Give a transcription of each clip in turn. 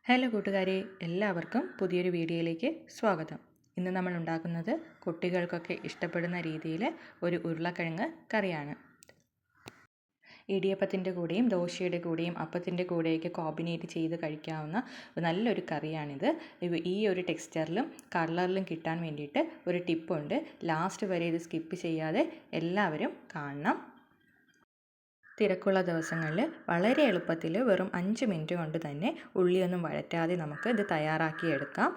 Hello കൂട്ടുകാരെ, എല്ലാവർക്കും പുതിയൊരു വീഡിയോയിലേക്ക് സ്വാഗതം. ഇന്ന് നമ്മൾ ഉണ്ടാക്കുന്നത് കുട്ടികൾക്കൊക്കെ ഇഷ്ടപ്പെടുന്ന രീതിയിൽ ഒരു ഉരുളക്കിഴങ്ങ് കറിയാണ്. ഇടിയപ്പത്തിൻ്റെ കൂടെയും ദോശയുടെ കൂടെയും അപ്പത്തിൻ്റെ കൂടെയൊക്കെ കോമ്പിനേറ്റ് ചെയ്ത് കഴിക്കാവുന്ന നല്ലൊരു കറിയാണിത്. ഈ ഒരു ടെക്സ്ചറിലും കളറിലും കിട്ടാൻ വേണ്ടിയിട്ട് ഒരു ടിപ്പുണ്ട്. ലാസ്റ്റ് വരെ ഇത് സ്കിപ്പ് ചെയ്യാതെ എല്ലാവരും കാണണം. തിരക്കുള്ള ദിവസങ്ങളിൽ വളരെ എളുപ്പത്തിൽ വെറും 5 മിനിറ്റ് കൊണ്ട് തന്നെ ഉള്ളിയൊന്നും വഴറ്റാതെ നമുക്ക് ഇത് തയ്യാറാക്കിയെടുക്കാം.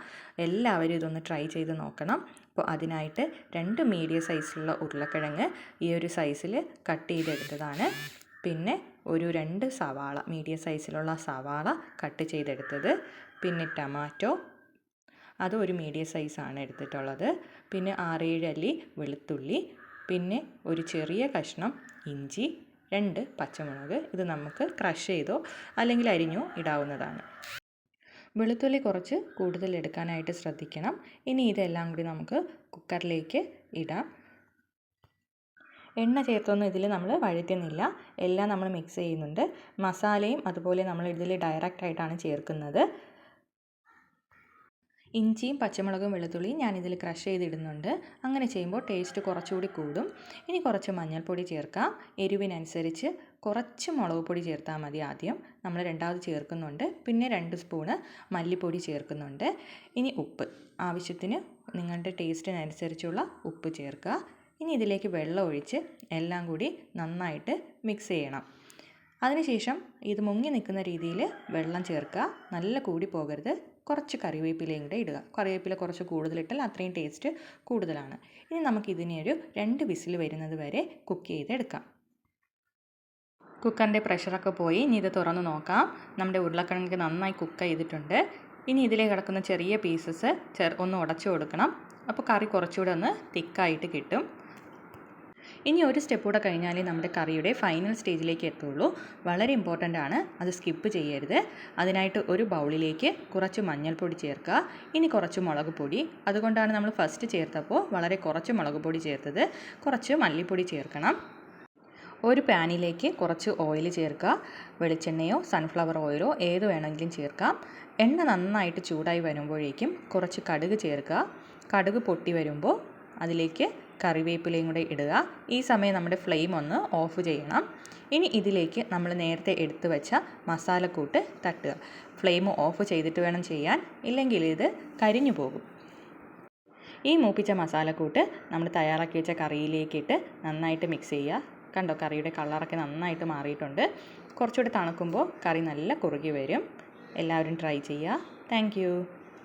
എല്ലാവരും ഇതൊന്ന് ട്രൈ ചെയ്ത് നോക്കണം. അപ്പോൾ അതിനായിട്ട് 2 മീഡിയം സൈസിലുള്ള ഉരുളക്കിഴങ്ങ് ഈ ഒരു സൈസിൽ കട്ട് ചെയ്തെടുത്തതാണ്. പിന്നെ ഒരു 2 സവാള, മീഡിയം സൈസിലുള്ള സവാള കട്ട് ചെയ്തെടുത്തത്. പിന്നെ ടൊമാറ്റോ, അത് ഒരു മീഡിയം സൈസാണ് എടുത്തിട്ടുള്ളത്. പിന്നെ 6-7 അല്ലി വെളുത്തുള്ളി, പിന്നെ ഒരു ചെറിയ കഷ്ണം ഇഞ്ചി, 2 പച്ചമുളക്. ഇത് നമുക്ക് ക്രഷ് ചെയ്തോ അല്ലെങ്കിൽ അരിഞ്ഞോ ഇടാവുന്നതാണ്. വെളുത്തുള്ളി കുറച്ച് കൂടുതൽ എടുക്കാനായിട്ട് ശ്രദ്ധിക്കണം. ഇനി ഇതെല്ലാം കൂടി നമുക്ക് കുക്കറിലേക്ക് ഇടാം. എണ്ണ ചേർത്തൊന്നും ഇതിൽ നമ്മൾ വഴറ്റുന്നില്ല, എല്ലാം നമ്മൾ മിക്സ് ചെയ്യുന്നുണ്ട്. മസാലയും അതുപോലെ നമ്മൾ ഇതിൽ ഡയറക്റ്റായിട്ടാണ് ചേർക്കുന്നത്. ഇഞ്ചിയും പച്ചമുളകും വെളുത്തുള്ളിയും ഞാനിതിൽ ക്രഷ് ചെയ്തിടുന്നുണ്ട്. അങ്ങനെ ചെയ്യുമ്പോൾ ടേസ്റ്റ് കുറച്ചുകൂടി കൂടും. ഇനി കുറച്ച് മഞ്ഞൾപ്പൊടി ചേർക്കാം. എരിവിനനുസരിച്ച് കുറച്ച് മുളക് പൊടി ചേർത്താൽ മതി. ആദ്യം നമ്മൾ രണ്ടാമത് ചേർക്കുന്നുണ്ട്. പിന്നെ 2 സ്പൂണ് മല്ലിപ്പൊടി ചേർക്കുന്നുണ്ട്. ഇനി ഉപ്പ്, ആവശ്യത്തിന് നിങ്ങളുടെ ടേസ്റ്റിനനുസരിച്ചുള്ള ഉപ്പ് ചേർക്കുക. ഇനി ഇതിലേക്ക് വെള്ളം ഒഴിച്ച് എല്ലാം കൂടി നന്നായിട്ട് മിക്സ് ചെയ്യണം. അതിനുശേഷം ഇത് മുങ്ങി നിൽക്കുന്ന രീതിയിൽ വെള്ളം ചേർക്കുക. നല്ല കൂടി പോകരുത്. കുറച്ച് കറിവേപ്പിലയും കൂടെ ഇടുക. കറിവേപ്പില കുറച്ച് കൂടുതലിട്ടാൽ അത്രയും ടേസ്റ്റ് കൂടുതലാണ്. ഇനി നമുക്കിതിനെ ഒരു 2 വിസിൽ വരുന്നത് വരെ കുക്ക് ചെയ്തെടുക്കാം. കുക്കറിൻ്റെ പ്രഷറൊക്കെ പോയി. ഇനി ഇത് തുറന്ന് നോക്കാം. നമ്മുടെ ഉരുളക്കിഴങ്ങ് നന്നായി കുക്ക് ചെയ്തിട്ടുണ്ട്. ഇനി ഇതിലേക്ക് കിടക്കുന്ന ചെറിയ പീസസ് ഒന്ന് ഉടച്ചു കൊടുക്കണം. അപ്പോൾ കറി കുറച്ചുകൂടെ ഒന്ന് തിക്കായിട്ട് കിട്ടും. ഇനി ഒരു സ്റ്റെപ്പ് കൂടെ കഴിഞ്ഞാലേ നമ്മുടെ കറിയുടെ ഫൈനൽ സ്റ്റേജിലേക്ക് എത്തുള്ളൂ. വളരെ ഇമ്പോർട്ടൻ്റ് ആണ്, അത് സ്കിപ്പ് ചെയ്യരുത്. അതിനായിട്ട് ഒരു ബൗളിലേക്ക് കുറച്ച് മഞ്ഞൾപ്പൊടി ചേർക്കുക. ഇനി കുറച്ച് മുളക് പൊടി, അതുകൊണ്ടാണ് നമ്മൾ ഫസ്റ്റ് ചേർത്തപ്പോൾ വളരെ കുറച്ച് മുളക് പൊടി ചേർത്തത്. കുറച്ച് മല്ലിപ്പൊടി ചേർക്കണം. ഒരു പാനിലേക്ക് കുറച്ച് ഓയിൽ ചേർക്കുക. വെളിച്ചെണ്ണയോ സൺഫ്ലവർ ഓയിലോ ഏത് വേണമെങ്കിലും ചേർക്കാം. എണ്ണ നന്നായിട്ട് ചൂടായി വരുമ്പോഴേക്കും കുറച്ച് കടുക് ചേർക്കുക. കടുക് പൊട്ടി വരുമ്പോൾ അതിലേക്ക് കറിവേപ്പിലയും കൂടെ ഇടുക. ഈ സമയം നമ്മുടെ ഫ്ലെയിം ഒന്ന് ഓഫ് ചെയ്യണം. ഇനി ഇതിലേക്ക് നമ്മൾ നേരത്തെ എടുത്തു വെച്ച മസാലക്കൂട്ട് തട്ടുക. ഫ്ലെയിം ഓഫ് ചെയ്തിട്ട് വേണം ചെയ്യാൻ, ഇല്ലെങ്കിൽ ഇത് കരിഞ്ഞു പോകും. ഈ മൂപ്പിച്ച മസാലക്കൂട്ട് നമ്മൾ തയ്യാറാക്കി വെച്ച കറിയിലേക്കിട്ട് നന്നായിട്ട് മിക്സ് ചെയ്യുക. കണ്ടോ, കറിയുടെ കളറൊക്കെ നന്നായിട്ട് മാറിയിട്ടുണ്ട്. കുറച്ചുകൂടി തണുക്കുമ്പോൾ കറി നല്ല കുറുകി വരും. എല്ലാവരും ട്രൈ ചെയ്യുക. താങ്ക്